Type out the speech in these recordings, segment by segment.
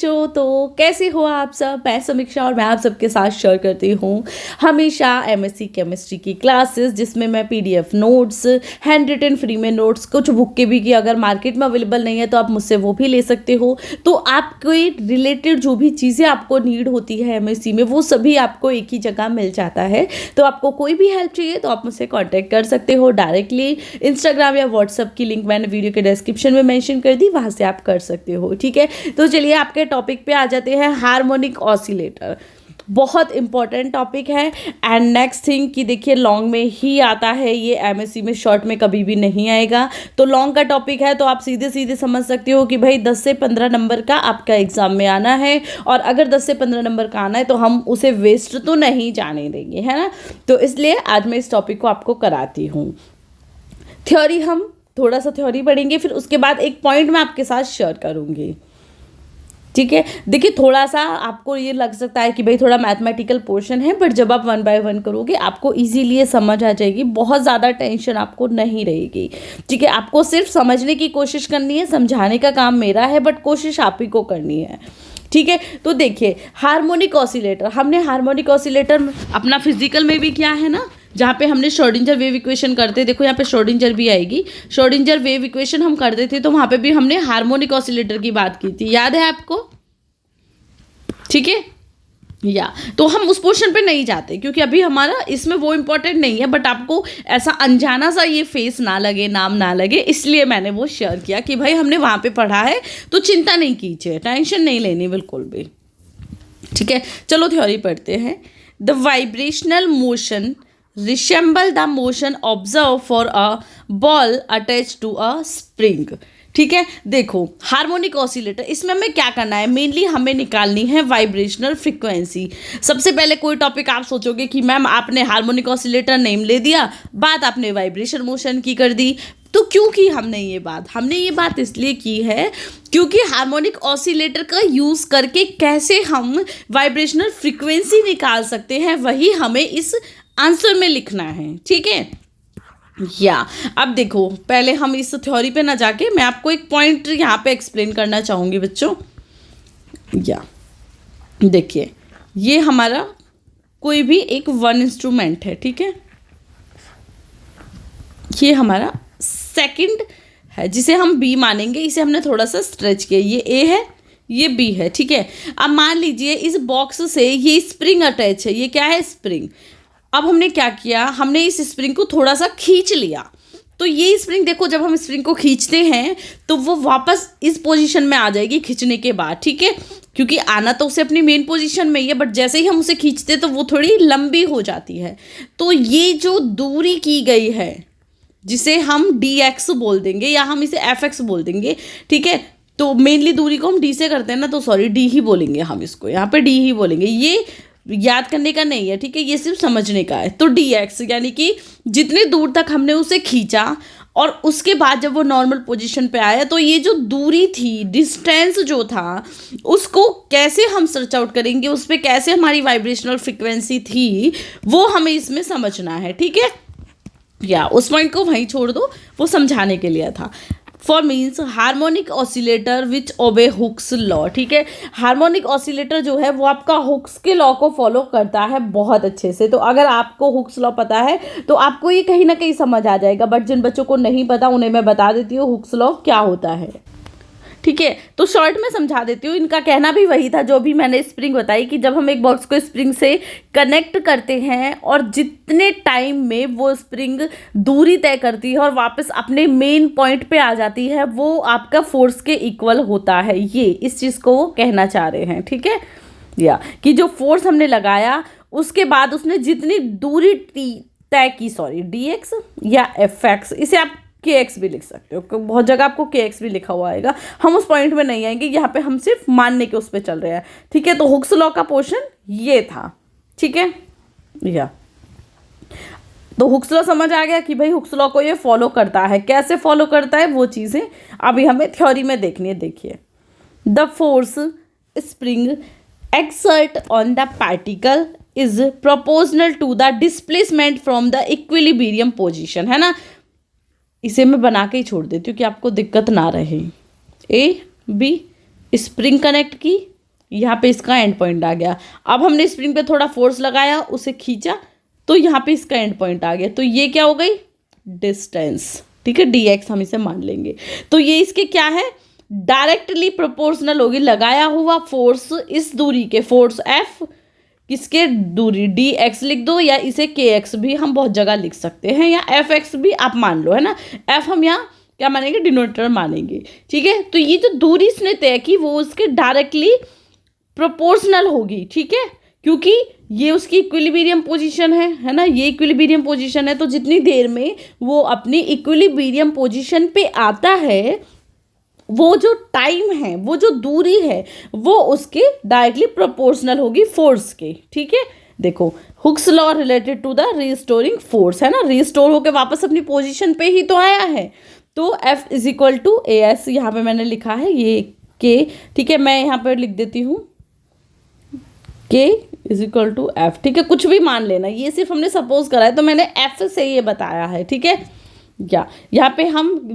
बच्चों, तो कैसे हो आप सब। मैं समीक्षा और मैं आप सबके साथ शेयर करती हूँ हमेशा एमएससी केमिस्ट्री की क्लासेस, जिसमें मैं PDF notes, hand written free में नोट्स, कुछ बुक के भी, कि अगर मार्केट में अवेलेबल नहीं है तो आप मुझसे वो भी ले सकते हो। तो आपके रिलेटेड जो भी चीज़ें आपको नीड होती है एमएससी में, वो सभी आपको एक ही जगह मिल जाता है। तो आपको कोई भी हेल्प चाहिए तो आप मुझसे कॉन्टैक्ट कर सकते हो डायरेक्टली। इंस्टाग्राम या व्हाट्सअप की लिंक मैंने वीडियो के डिस्क्रिप्शन में मेंशन कर दी, वहाँ से आप कर सकते हो। ठीक है, तो चलिए आपके टॉपिक पे आ जाते हैं। हार्मोनिक ऑसिलेटर बहुत इंपॉर्टेंट टॉपिक है। एंड नेक्स्ट थिंग कि देखिए लॉन्ग में ही आता है ये, एमएससी में शॉर्ट में कभी भी नहीं आएगा। तो लॉन्ग का टॉपिक है तो आप सीधे सीधे समझ सकते हो कि भाई 10 से 15 नंबर का आपका एग्जाम में आना है, और अगर 10 से 15 नंबर का आना है तो हम उसे वेस्ट तो नहीं जाने देंगे, है ना। तो इसलिए आज मैं इस टॉपिक को आपको कराती हूँ। थ्योरी, हम थोड़ा सा थ्योरी पढ़ेंगे, फिर उसके बाद एक पॉइंट मैं आपके साथ शेयर करूँगी। ठीक है, देखिए थोड़ा सा आपको ये लग सकता है कि भाई थोड़ा मैथमेटिकल पोर्शन है, बट जब आप 1 बाय 1 करोगे आपको इजीली ये समझ आ जाएगी। बहुत ज़्यादा टेंशन आपको नहीं रहेगी। ठीक है, आपको सिर्फ समझने की कोशिश करनी है, समझाने का काम मेरा है, बट कोशिश आप ही को करनी है। ठीक है, तो देखिए हार्मोनिक ऑसिलेटर, हमने हार्मोनिक ऑसिलेटर अपना फिजिकल में भी किया है ना, जहाँ पे हमने श्रोडिंगर वेव इक्वेशन करते, देखो यहाँ पे श्रोडिंगर भी आएगी, श्रोडिंगर वेव इक्वेशन हम करते थे, तो वहाँ पे भी हमने हार्मोनिक ऑसिलेटर की बात की थी, याद है आपको। ठीक है, या तो हम उस पोर्शन पे नहीं जाते क्योंकि अभी हमारा इसमें वो इम्पोर्टेंट नहीं है, बट आपको ऐसा अनजाना सा ये फेस ना लगे, नाम ना लगे, इसलिए मैंने वो शेयर किया कि भाई हमने वहाँ पे पढ़ा है, तो चिंता नहीं कीजिए, टेंशन नहीं लेनी बिल्कुल भी। ठीक है, चलो थ्योरी पढ़ते हैं। The vibrational motion resemble the motion observe for a ball attach to a spring. ठीक है, देखो हार्मोनिक ऑसिलेटर, इसमें हमें क्या करना है, मेनली हमें निकालनी है वाइब्रेशनल फ्रीक्वेंसी। सबसे पहले कोई टॉपिक आप सोचोगे कि मैम आपने हार्मोनिक ऑसिलेटर नेम ले दिया, बात आपने वाइब्रेशन मोशन की कर दी। तो क्यों की हमने ये बात इसलिए की है क्योंकि हार्मोनिक ऑसिलेटर का यूज़ करके कैसे हम वाइब्रेशनल फ्रीक्वेंसी निकाल सकते हैं, वही हमें इस आंसर में लिखना है। ठीक है, या अब देखो पहले हम इस थ्योरी पे ना जाके मैं आपको एक पॉइंट यहाँ पे एक्सप्लेन करना चाहूँगी बच्चों। या देखिए ये हमारा कोई भी एक वन इंस्ट्रूमेंट है, ठीक है, ये हमारा सेकंड है जिसे हम बी मानेंगे, इसे हमने थोड़ा सा स्ट्रेच किया, ये ए है, ये बी है। ठीक है, अब मान लीजिए इस बॉक्स से ये स्प्रिंग अटैच है, ये क्या है, स्प्रिंग। अब हमने क्या किया, हमने इस स्प्रिंग को थोड़ा सा खींच लिया, तो ये स्प्रिंग देखो जब हम स्प्रिंग को खींचते हैं तो वो वापस इस पोजीशन में आ जाएगी खींचने के बाद। ठीक है, क्योंकि आना तो उसे अपनी मेन पोजीशन में ही है, बट जैसे ही हम उसे खींचते तो वो थोड़ी लंबी हो जाती है। तो ये जो दूरी की गई है जिसे हम dx बोल देंगे या हम इसे fx बोल देंगे। ठीक है, तो मेनली दूरी को हम d से करते हैं ना, तो सॉरी d ही बोलेंगे हम इसको, यहाँ पे d ही बोलेंगे, ये याद करने का नहीं है। ठीक है, ये सिर्फ समझने का है। तो dx यानी कि जितनी दूर तक हमने उसे खींचा और उसके बाद जब वो नॉर्मल पोजीशन पे आया, तो ये जो दूरी थी, डिस्टेंस जो था, उसको कैसे हम सर्च आउट करेंगे, उस पर कैसे हमारी वाइब्रेशनल फ्रिक्वेंसी थी, वो हमें इसमें समझना है। ठीक है, या उस पॉइंट को वहीं छोड़ दो, वो समझाने के लिए था। For means harmonic oscillator which obey Hooke's law. ठीक है, हार्मोनिक ऑसिलेटर जो है वो आपका हुक्स के लॉ को फॉलो करता है बहुत अच्छे से। तो अगर आपको हुक्स लॉ पता है तो आपको ये कहीं ना कहीं समझ आ जाएगा, बट जिन बच्चों को नहीं पता उन्हें मैं बता देती हूँ हुक्स लॉ क्या होता है। ठीक है, तो शॉर्ट में समझा देती हूँ। इनका कहना भी वही था जो भी मैंने स्प्रिंग बताई, कि जब हम एक बॉक्स को स्प्रिंग से कनेक्ट करते हैं और जितने टाइम में वो स्प्रिंग दूरी तय करती है और वापस अपने मेन पॉइंट पे आ जाती है, वो आपका फोर्स के इक्वल होता है। ये इस चीज़ को वो कहना चाह रहे हैं। ठीक है, या कि जो फोर्स हमने लगाया उसके बाद उसने जितनी दूरी तय की, सॉरी dx या fx, इसे आप kx भी लिख सकते हो, बहुत जगह आपको kx भी लिखा हुआ आएगा, हम उस पॉइंट में नहीं आएंगे, यहाँ पे हम सिर्फ मानने के उस पर चल रहे हैं। ठीक है, तो हुक्स लॉ का पोर्शन ये था। ठीक है, या तो हुक्स लॉ समझ आ गया कि भाई हुक्स लॉ को ये फॉलो करता है, कैसे फॉलो करता है वो चीज़ें अभी हमें थ्योरी में देखनी है। देखिए, the force spring exert on the particle is proportional to the displacement from the equilibrium position, है ना। इसे मैं बना के ही छोड़ देती हूँ कि आपको दिक्कत ना रहे। ए बी स्प्रिंग कनेक्ट की, यहाँ पे इसका एंड पॉइंट आ गया। अब हमने स्प्रिंग पे थोड़ा फोर्स लगाया, उसे खींचा, तो यहाँ पे इसका एंड पॉइंट आ गया। तो ये क्या हो गई, डिस्टेंस, ठीक है, dx हम इसे मान लेंगे। तो ये इसके क्या है, डायरेक्टली प्रोपोर्शनल होगी लगाया हुआ फोर्स इस दूरी के, फोर्स F किसके, दूरी dx लिख दो, या इसे kx भी हम बहुत जगह लिख सकते हैं, या fx भी आप मान लो, है ना। f हम यहाँ क्या मानेंगे, डिनोमिनेटर मानेंगे, ठीक है। तो ये जो दूरी इसने तय की वो उसके डायरेक्टली प्रोपोर्शनल होगी, ठीक है, क्योंकि ये उसकी इक्विलिब्रियम पोजीशन है ना, ये इक्विलिब्रियम पोजीशन है। तो जितनी देर में वो अपनी इक्विलिब्रियम पोजीशन पे आता है, वो जो टाइम है, वो जो दूरी है, वो उसके डायरेक्टली प्रोपोर्शनल होगी फोर्स के, ठीक है। देखो Hooke's law related to the restoring force, है ना, रीस्टोर होके वापस अपनी पोजीशन पे ही तो आया है। तो F is equal to AS, यहाँ पे मैंने लिखा है ये K, ठीक है, मैं यहाँ पर लिख देती हूँ K is equal to F, ठीक है, कुछ भी मान लेना, ये सिर्फ हमने सपोज करा है, तो मैंने F से ये बताया है, ठीक है। या यहाँ पे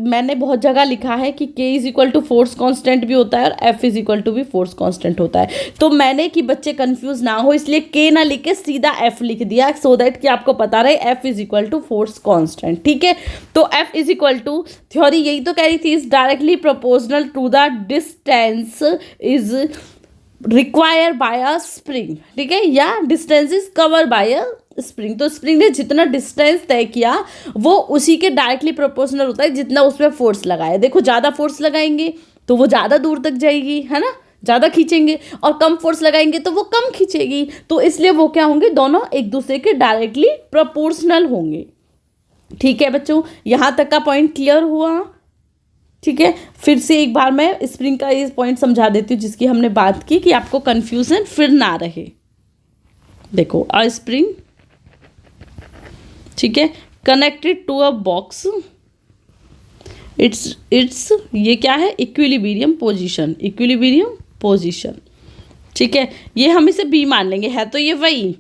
मैंने बहुत जगह लिखा है कि K is equal to force constant भी होता है और F इज इक्वल टू भी फोर्स कांस्टेंट होता है। तो मैंने कि बच्चे कंफ्यूज ना हो इसलिए K ना लिख के सीधा F लिख दिया, सो दैट कि आपको पता रहे F is equal to force constant, ठीक है। तो F is equal to, theory यही तो कह रही थी, is directly proportional to the distance is require by a spring, ठीक है, या distance is cover by a spring. तो स्प्रिंग ने जितना डिस्टेंस तय किया वो उसी के डायरेक्टली प्रोपोर्शनल होता है जितना उस पर फोर्स लगाया। देखो ज़्यादा फोर्स लगाएंगे तो वो ज़्यादा दूर तक जाएगी, है ना, ज़्यादा खींचेंगे, और कम फोर्स लगाएंगे तो वो कम खींचेगी। तो इसलिए वो क्या होंगे, दोनों एक दूसरे के डायरेक्टली प्रोपोर्शनल होंगे, ठीक है बच्चों। यहाँ तक का पॉइंट क्लियर हुआ, ठीक है। फिर से एक बार मैं स्प्रिंग का ये पॉइंट समझा देती हूँ जिसकी हमने बात की, कि आपको कन्फ्यूजन फिर ना रहे। देखो अ स्प्रिंग, ठीक है, connected to a box, it's ये क्या है, इक्विलिब्रियम पोजीशन, इक्विलिब्रियम पोजीशन, ठीक है, ये हम इसे बी मान लेंगे, है तो ये वही।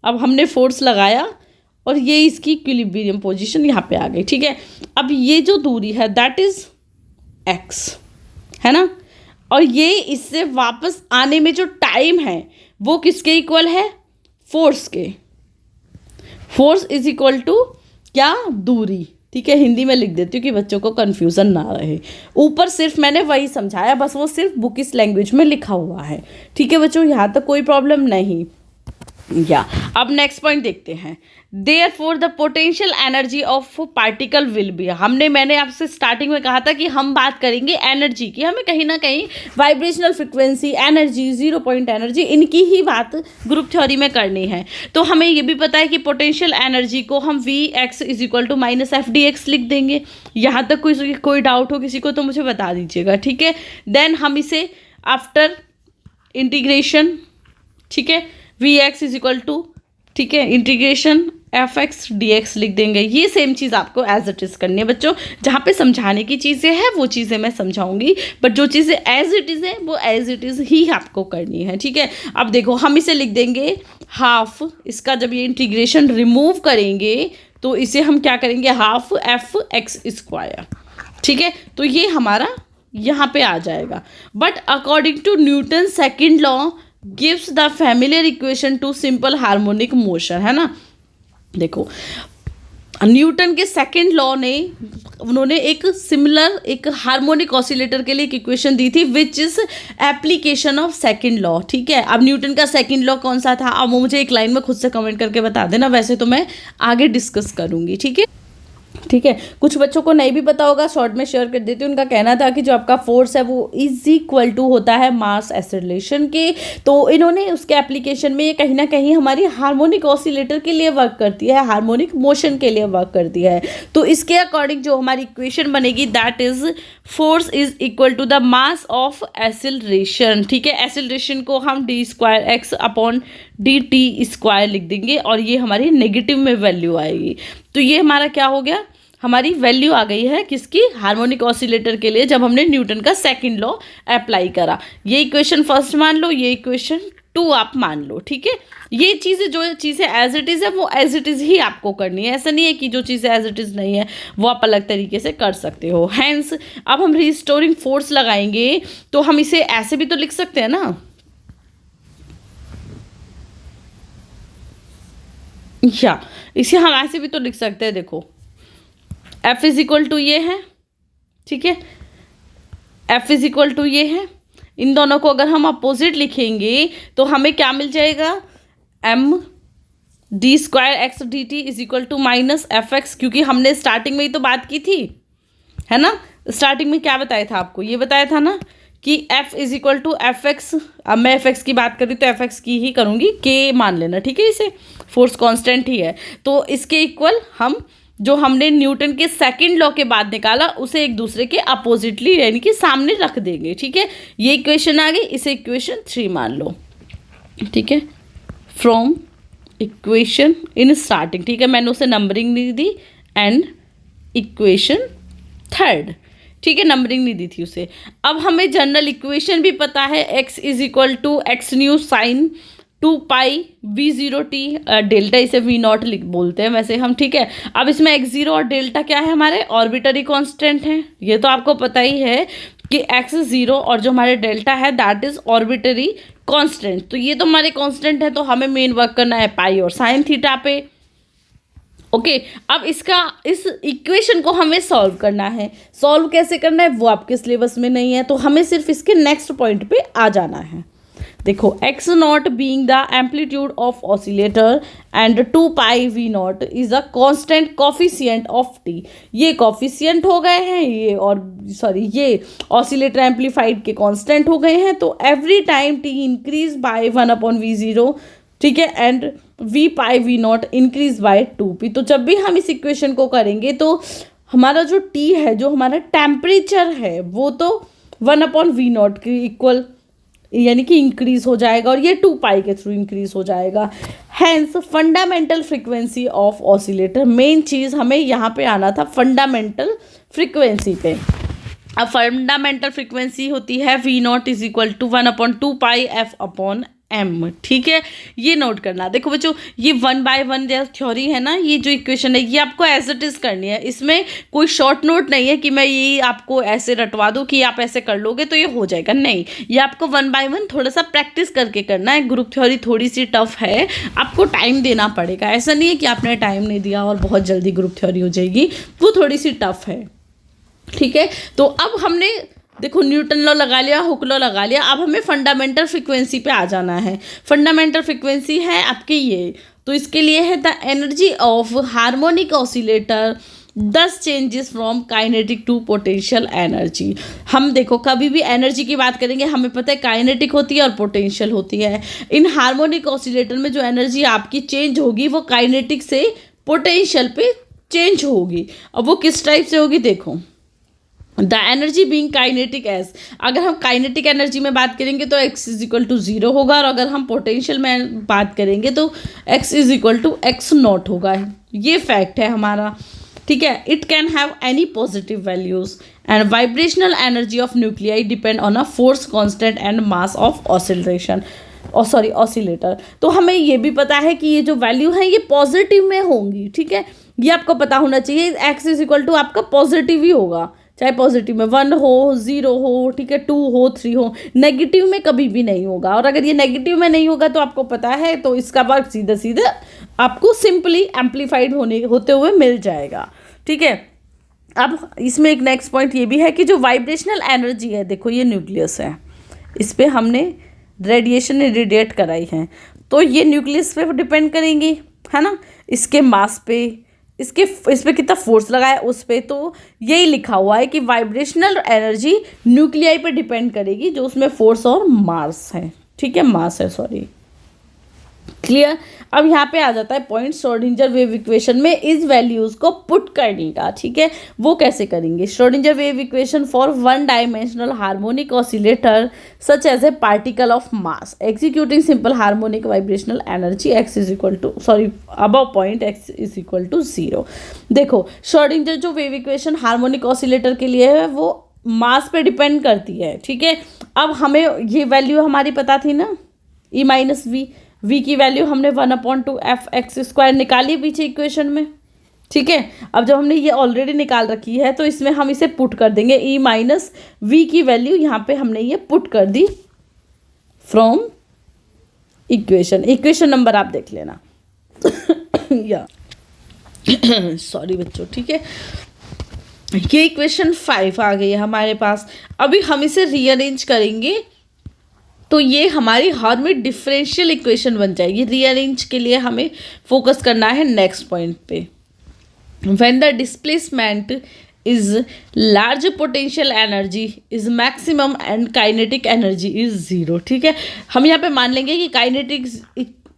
अब हमने फोर्स लगाया और ये इसकी इक्विलिब्रियम पोजीशन यहाँ पे आ गई, ठीक है। अब ये जो दूरी है दैट इज x, है ना, और ये इससे वापस आने में जो टाइम है वो किसके इक्वल है, फोर्स के। फोर्स इज इक्वल टू क्या, दूरी, ठीक है। हिंदी में लिख देती हूँ कि बच्चों को कन्फ्यूज़न ना रहे। ऊपर सिर्फ मैंने वही समझाया, बस वो सिर्फ बुकिश लैंग्वेज में लिखा हुआ है, ठीक है बच्चों, यहाँ तक कोई प्रॉब्लम नहीं। या अब नेक्स्ट पॉइंट देखते हैं। Therefore the potential energy of particle will be, मैंने आपसे स्टार्टिंग में कहा था कि हम बात करेंगे एनर्जी की, हमें कहीं ना कहीं vibrational frequency, energy, zero point energy, इनकी ही बात ग्रुप थ्योरी में करनी है। तो हमें ये भी पता है कि पोटेंशियल एनर्जी को हम Vx is equal to minus FDx लिख देंगे। यहाँ तक कोई डाउट हो किसी को तो मुझे बता दीजिएगा, ठीक है। देन हम इसे आफ्टर इंटीग्रेशन, ठीक है, Vx इज इक्वल टू, ठीक है, इंटीग्रेशन Fx dx लिख देंगे। ये सेम चीज़ आपको एज इट इज़ करनी है बच्चों। जहाँ पे समझाने की चीज़ें हैं वो चीज़ें मैं समझाऊंगी, बट जो चीज़ें एज इट इज़ है वो एज इट इज़ ही आपको करनी है, ठीक है। अब देखो हम इसे लिख देंगे हाफ, इसका जब ये इंटीग्रेशन रिमूव करेंगे तो इसे हम क्या करेंगे, हाफ Fx स्क्वायर, ठीक है। तो ये हमारा यहाँ पे आ जाएगा। But according to Newton second law gives the familiar equation to simple harmonic motion, है ना। देखो न्यूटन के सेकेंड लॉ ने, उन्होंने एक सिमिलर एक हार्मोनिक ऑसिलेटर के लिए एक इक्वेशन दी थी which is application of second law, ठीक है। अब न्यूटन का सेकेंड लॉ कौन सा था, अब वो मुझे एक लाइन में खुद से कमेंट करके बता देना, वैसे तो मैं आगे डिस्कस करूँगी, ठीक है। ठीक है, कुछ बच्चों को नहीं भी पता होगा, शॉर्ट में शेयर कर देती हूँ। उनका कहना था कि जो आपका फोर्स है वो इज इक्वल टू होता है मास एक्सेलरेशन के। तो इन्होंने उसके एप्लीकेशन में ये कहीं ना कहीं हमारी हार्मोनिक ऑसिलेटर के लिए वर्क करती है, हार्मोनिक मोशन के लिए वर्क करती है। तो इसके अकॉर्डिंग जो हमारी इक्वेशन बनेगी that is force is equal to the mass of acceleration, ठीक है। एक्सेलरेशन को हम d² x dt² लिख देंगे और ये हमारी नेगेटिव में वैल्यू आएगी। तो ये हमारा क्या हो गया, हमारी वैल्यू आ गई है किसकी, हार्मोनिक ऑसिलेटर के लिए, जब हमने न्यूटन का सेकंड लॉ अप्लाई करा। ये इक्वेशन फर्स्ट मान लो, ये इक्वेशन 2 आप मान लो, ठीक है। ये चीज़ें, जो चीज़ें एज इट इज़ है वो एज इट इज़ ही आपको करनी है। ऐसा नहीं है कि जो चीज़ें एज इट इज़ नहीं है वो आप अलग तरीके से कर सकते हो। हैंस अब हम रिस्टोरिंग फोर्स लगाएंगे तो हम इसे ऐसे भी तो लिख सकते हैं ना, या इसे हम ऐसे भी तो लिख सकते हैं। देखो F इज इक्वल टू ये है, ठीक है, F इज इक्वल टू ये है। इन दोनों को अगर हम अपोजिट लिखेंगे तो हमें क्या मिल जाएगा, m D square X D T is equal to minus F X, क्योंकि हमने स्टार्टिंग में ही तो बात की थी, है ना। स्टार्टिंग में क्या बताया था आपको, ये बताया था ना कि f is equal to F X. अब मैं एफ एक्स की बात करी तो एफ एक्स की ही करूँगी, k मान लेना, ठीक है। इसे फोर्स कांस्टेंट ही है तो इसके इक्वल हम जो हमने न्यूटन के सेकंड लॉ के बाद निकाला उसे एक दूसरे के अपोजिटली यानी कि सामने रख देंगे, ठीक है। ये इक्वेशन आ गई, इसे इक्वेशन 3 मान लो, ठीक है। फ्रॉम इक्वेशन इन स्टार्टिंग, ठीक है, मैंने उसे नंबरिंग नहीं दी, एंड इक्वेशन 3, ठीक है, नंबरिंग नहीं दी थी उसे। अब हमें जनरल इक्वेशन भी पता है, x is equal to X nu sine 2 pi v0 t, delta इसे v0 लिख बोलते हैं वैसे हम, ठीक है। अब इसमें x0 और डेल्टा क्या है, हमारे ऑर्बिटरी कांस्टेंट हैं, ये तो आपको पता ही है कि x0 और जो हमारे डेल्टा है दैट इज ऑर्बिटरी कांस्टेंट। तो ये तो हमारे कांस्टेंट है, तो हमें मेन वर्क करना है पाई और साइन थीटा पे। ओके अब इस इक्वेशन को हमें सॉल्व करना है। सॉल्व कैसे करना है वो आपके सिलेबस में नहीं है, तो हमें सिर्फ इसके नेक्स्ट पॉइंट पे आ जाना है। देखो x not being the amplitude of oscillator and 2 pi v not is a constant coefficient of t। ये कोफिशिएंट हो गए हैं, ये और सॉरी ये ऑसिलेटर एम्पलीफाइड के कांस्टेंट हो गए हैं। तो every time t increase by 1/v0, ठीक है, and v pi v not increase by 2p। तो जब भी हम इस इक्वेशन को करेंगे तो हमारा जो t है, जो हमारा टेम्परेचर है, वो तो 1/v0 के इक्वल यानी कि इंक्रीज हो जाएगा, और ये 2 पाई के थ्रू इंक्रीज हो जाएगा। Hence fundamental frequency of oscillator, main चीज़ हमें यहाँ पे आना था फंडामेंटल फ्रिक्वेंसी पे। अब फंडामेंटल फ्रिक्वेंसी होती है v0 is equal to 1/2 pi f/m, ठीक है, ये नोट करना। देखो बच्चों ये 1/1 जैसे थ्योरी है ना, ये जो इक्वेशन है ये आपको एज इट इज करनी है, इसमें कोई शॉर्ट नोट नहीं है कि मैं ये आपको ऐसे रटवा दूँ कि आप ऐसे कर लोगे तो ये हो जाएगा, नहीं, ये आपको 1/1 थोड़ा सा प्रैक्टिस करके करना है। ग्रुप थ्योरी थोड़ी सी टफ है, आपको टाइम देना पड़ेगा, ऐसा नहीं है कि आपने टाइम नहीं दिया और बहुत जल्दी ग्रुप थ्योरी हो जाएगी, वो थोड़ी सी टफ है, ठीक है। तो अब हमने देखो न्यूटन लॉ लगा लिया, हुक लॉ लगा लिया, अब हमें फंडामेंटल फ्रिक्वेंसी पे आ जाना है। फंडामेंटल फ्रिक्वेंसी है आपकी ये, तो इसके लिए है the energy of harmonic oscillator thus changes from kinetic to potential energy. हम देखो कभी भी एनर्जी की बात करेंगे हमें पता है काइनेटिक होती है और पोटेंशियल होती है। इन हार्मोनिक ऑसिलेटर में जो एनर्जी आपकी चेंज होगी वो काइनेटिक से पोटेंशियल पे चेंज होगी। अब वो किस टाइप से होगी, देखो the energy being kinetic as, अगर हम काइनेटिक एनर्जी में बात करेंगे तो x इज इक्वल टू 0 होगा, और अगर हम पोटेंशियल में बात करेंगे तो x is equal to x0 होगा। ये फैक्ट है हमारा, ठीक है। It can have any positive values and vibrational energy of nuclei depend on a force constant and mass of oscillation oscillator. तो हमें ये भी पता है कि ये जो वैल्यू है ये पॉजिटिव में होंगी, ठीक है, ये आपको पता होना चाहिए। x इज इक्वल टू आपका पॉजिटिव ही होगा, चाहे पॉजिटिव में 1 हो 0 हो, ठीक है, 2 हो 3 हो, नेगेटिव में कभी भी नहीं होगा। और अगर ये नेगेटिव में नहीं होगा तो आपको पता है, तो इसका वर्क सीधा सीधा आपको सिंपली एम्पलीफाइड होते हुए मिल जाएगा, ठीक है। अब इसमें एक नेक्स्ट पॉइंट ये भी है कि जो वाइब्रेशनल एनर्जी है, देखो ये न्यूक्लियस है, इस पर हमने रेडिएशन रेडिएट कराई है, तो ये न्यूक्लियस पे डिपेंड करेंगी, है ना, इसके मास पे, इस पर कितना फोर्स लगा है उस पर। तो यही लिखा हुआ है कि वाइब्रेशनल एनर्जी न्यूक्लियाई पे डिपेंड करेगी, जो उसमें फोर्स और मास है, ठीक है, मास है, सॉरी, क्लियर। अब यहाँ पे आ जाता है पॉइंट श्रोडिंगर वेव इक्वेशन में इस वैल्यूज को पुट करने का, ठीक है। वो कैसे करेंगे, Schrodinger wave equation for one dimensional harmonic oscillator such as a particle of mass executing simple harmonic vibrational energy x is equal to above point x is equal to 0। देखो Schrodinger जो wave equation harmonic oscillator के लिए है वो मास पे depend करती है, ठीक है। अब हमें ये वैल्यू हमारी पता थी ना, ई माइनस वी की वैल्यू हमने 1/2 f(x²) निकाली पीछे इक्वेशन में, ठीक है। अब जब हमने ये ऑलरेडी निकाल रखी है तो इसमें हम इसे पुट कर देंगे, ई माइनस वी की वैल्यू यहाँ पे हमने ये पुट कर दी फ्रॉम इक्वेशन नंबर आप देख लेना या सॉरी बच्चों, ठीक है। ये इक्वेशन 5 आ गई है हमारे पास। अभी हम इसे रीअरेंज करेंगे तो ये हमारी हार्मोनिक डिफरेंशियल इक्वेशन बन जाएगी। रीअरेंज के लिए हमें फोकस करना है नेक्स्ट पॉइंट पे। When the displacement is large potential energy is maximum and kinetic energy is zero, ठीक है। हम यहाँ पे मान लेंगे कि काइनेटिक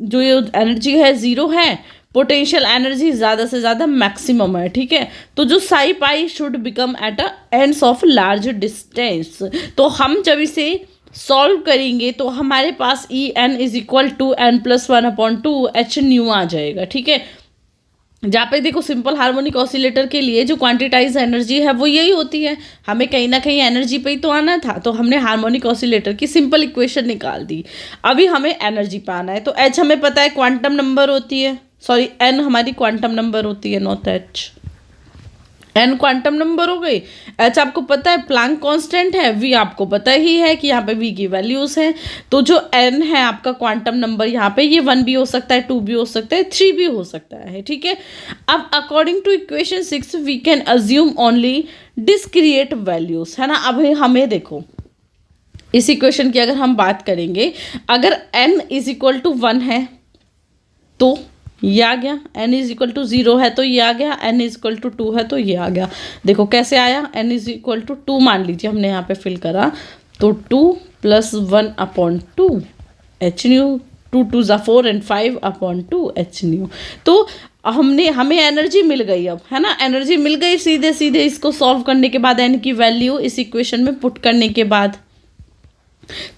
जो ये एनर्जी है ज़ीरो है, पोटेंशियल एनर्जी ज़्यादा से ज़्यादा मैक्सिमम है, ठीक है। तो जो psi pi should become at a ends of large distance. तो हम जब इसे सॉल्व करेंगे तो हमारे पास E N is equal to n+1/2 h nu आ जाएगा, ठीक है। जहाँ पे देखो सिंपल हार्मोनिक ऑसिलेटर के लिए जो क्वांटिटाइज एनर्जी है वो यही होती है, हमें कहीं ना कहीं एनर्जी पे ही तो आना था, तो हमने हार्मोनिक ऑसिलेटर की सिंपल इक्वेशन निकाल दी। अभी हमें एनर्जी पे आना है, तो एच हमें पता है क्वांटम नंबर होती है, सॉरी एन हमारी क्वांटम नंबर होती है, not H. N quantum number हो गई, एच आपको पता है प्लैंक कांस्टेंट है, वी आपको पता ही है कि यहाँ पे वी की वैल्यूज हैं। तो जो एन है आपका क्वांटम नंबर यहाँ पे, ये 1 भी हो सकता है, 2 भी हो सकता है, 3 भी हो सकता है, ठीक है। अब according to equation 6 we can assume only discrete values, है ना। अब हमें देखो इस इक्वेशन की अगर हम बात करेंगे, अगर n इज इक्वल टू 1 है तो ये आ गया, n इज इक्वल टू 0 है तो ये आ गया, n इज इक्वल टू 2 है तो ये आ गया। देखो कैसे आया, n इज इक्वल टू 2 मान लीजिए हमने यहाँ पे फिल करा, तो 2 + 1/2 h न्यू, 2 2 ज़ा 4 एंड 5/2 h न्यू। तो हमें एनर्जी मिल गई अब, है ना, एनर्जी मिल गई सीधे सीधे इसको सॉल्व करने के बाद, n की वैल्यू इस इक्वेशन में पुट करने के बाद,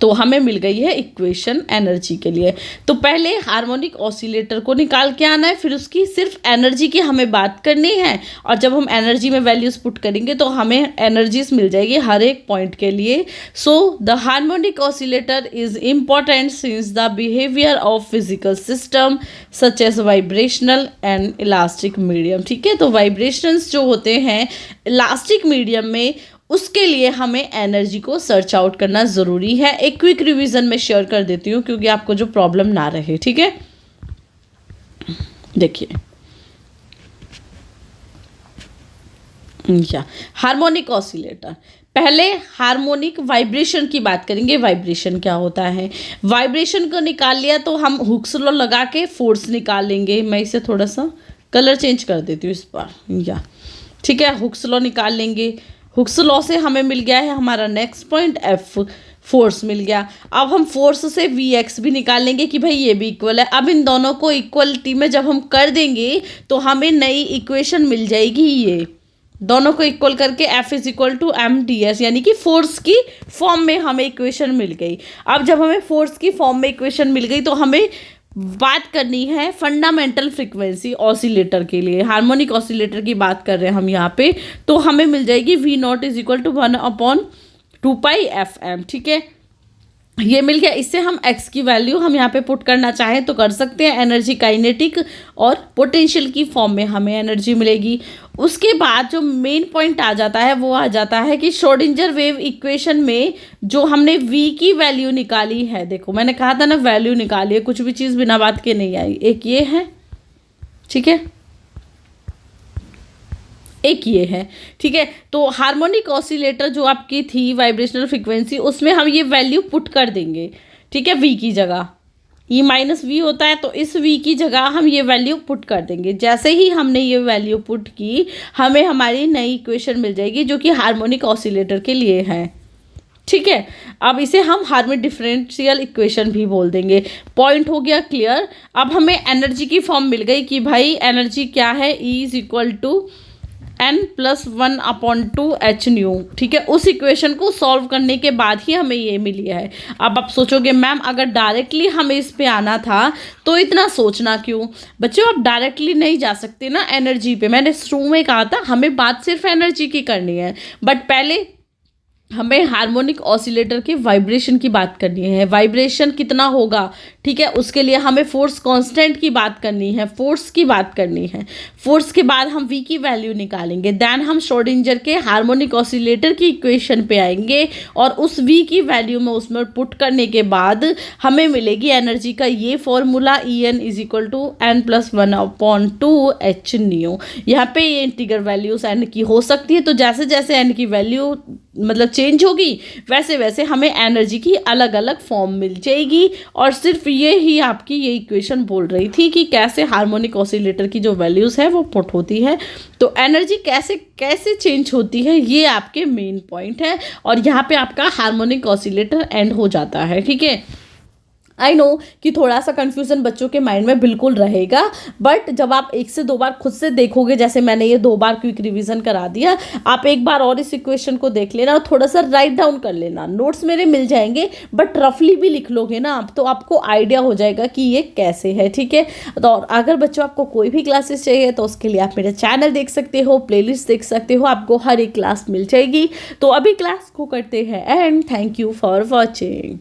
तो हमें मिल गई है इक्वेशन एनर्जी के लिए। तो पहले हार्मोनिक ऑसिलेटर को निकाल के आना है, फिर उसकी सिर्फ एनर्जी की हमें बात करनी है, और जब हम एनर्जी में वैल्यूज पुट करेंगे तो हमें एनर्जीज मिल जाएगी हर एक पॉइंट के लिए। So the harmonic oscillator is important since the behaviour of physical system such as vibrational and elastic medium, ठीक है। तो वाइब्रेशंस जो होते हैं इलास्टिक मीडियम में, उसके लिए हमें एनर्जी को सर्च आउट करना ज़रूरी है। एक क्विक रिवीजन में शेयर कर देती हूँ क्योंकि आपको जो प्रॉब्लम ना रहे, ठीक है। देखिए क्या हार्मोनिक ऑसिलेटर, पहले हार्मोनिक वाइब्रेशन की बात करेंगे। वाइब्रेशन क्या होता है, वाइब्रेशन को निकाल लिया तो हम हुक्स लॉ लगा के फोर्स निकाल लेंगे। मैं इसे थोड़ा सा कलर चेंज कर देती हूँ इस बार, या ठीक है। हुक्स लॉ निकाल लेंगे, हुक्स लॉ से हमें मिल गया है हमारा नेक्स्ट पॉइंट एफ, फोर्स मिल गया। अब हम फोर्स से वी एक्स भी निकाल लेंगे कि भाई ये भी इक्वल है। अब इन दोनों को इक्वलिटी में जब हम कर देंगे तो हमें नई इक्वेशन मिल जाएगी, ये दोनों को इक्वल करके F is equal to M D S, यानी कि फोर्स की फॉर्म में हमें इक्वेशन मिल गई। अब जब हमें फोर्स की फॉर्म में इक्वेशन मिल गई तो हमें बात करनी है फंडामेंटल फ्रीक्वेंसी ऑसिलेटर के लिए, हार्मोनिक ऑसिलेटर की बात कर रहे हैं हम यहाँ पे। तो हमें मिल जाएगी V0 is equal to 1/2πfm, ठीक है। ये मिल गया। इससे हम x की वैल्यू हम यहाँ पे पुट करना चाहें तो कर सकते हैं। एनर्जी काइनेटिक और पोटेंशियल की फॉर्म में हमें एनर्जी मिलेगी। उसके बाद जो मेन पॉइंट आ जाता है वो आ जाता है कि श्रोडिंगर वेव इक्वेशन में जो हमने v की वैल्यू निकाली है, देखो मैंने कहा था ना वैल्यू निकाली है, कुछ भी चीज़ बिना बात के नहीं आई। एक ये है, ठीक है, एक ये है, ठीक है। तो हार्मोनिक ऑसिलेटर जो आपकी थी वाइब्रेशनल फ्रीक्वेंसी, उसमें हम ये वैल्यू पुट कर देंगे, ठीक है। वी की जगह ई माइनस वी होता है तो इस वी की जगह हम ये वैल्यू पुट कर देंगे। जैसे ही हमने ये वैल्यू पुट की हमें हमारी नई इक्वेशन मिल जाएगी जो कि हार्मोनिक ऑसिलेटर के लिए है, ठीक है। अब इसे हम हार्मोनिक डिफरेंशियल इक्वेशन भी बोल देंगे। पॉइंट हो गया क्लियर। अब हमें एनर्जी की फॉर्म मिल गई कि भाई एनर्जी क्या है, E is equal to n+1/2 nu, ठीक है। उस इक्वेशन को सॉल्व करने के बाद ही हमें ये मिली है। अब आप सोचोगे मैम अगर डायरेक्टली हमें इस पे आना था तो इतना सोचना क्यों। बच्चों आप डायरेक्टली नहीं जा सकते ना एनर्जी पे, मैंने शुरू में कहा था हमें बात सिर्फ एनर्जी की करनी है। बट पहले हमें हार्मोनिक ऑसिलेटर की वाइब्रेशन की बात करनी है, वाइब्रेशन कितना होगा, ठीक है। उसके लिए हमें फोर्स कांस्टेंट की बात करनी है, फोर्स की बात करनी है। फोर्स के बाद हम वी की वैल्यू निकालेंगे, देन हम श्रोडिंगर के हार्मोनिक ऑसिलेटर की इक्वेशन पे आएंगे और उस वी की वैल्यू में उसमें पुट करने के बाद हमें मिलेगी एनर्जी का ये formula, E N is equal to N plus 1/2 h/nu। यहाँ पे ये इंटीग्रल वैल्यूज एन की हो सकती है, तो जैसे जैसे एन की वैल्यू मतलब चेंज होगी वैसे वैसे हमें एनर्जी की अलग अलग फॉर्म मिल जाएगी। और सिर्फ ये ही आपकी ये इक्वेशन बोल रही थी कि कैसे हार्मोनिक ऑसिलेटर की जो वैल्यूज़ है वो पुट होती है, तो एनर्जी कैसे कैसे चेंज होती है ये आपके मेन पॉइंट है। और यहाँ पे आपका हार्मोनिक ऑसिलेटर एंड हो जाता है, ठीक है। आई नो कि थोड़ा सा कन्फ्यूज़न बच्चों के माइंड में बिल्कुल रहेगा, बट जब आप 1 से 2 बार खुद से देखोगे, जैसे मैंने ये 2 बार क्विक रिवीजन करा दिया, आप एक बार और इस इक्वेशन को देख लेना और थोड़ा सा राइट डाउन कर लेना। नोट्स मेरे मिल जाएंगे बट रफली भी लिख लोगे ना आप, तो आपको आइडिया हो जाएगा कि ये कैसे है, ठीक है। तो अगर बच्चों आपको कोई भी क्लासेस चाहिए तो उसके लिए आप मेरा चैनल देख सकते हो, प्लेलिस्ट देख सकते हो, आपको हर एक क्लास मिल जाएगी। तो अभी क्लास को करते हैं and thank you for watching.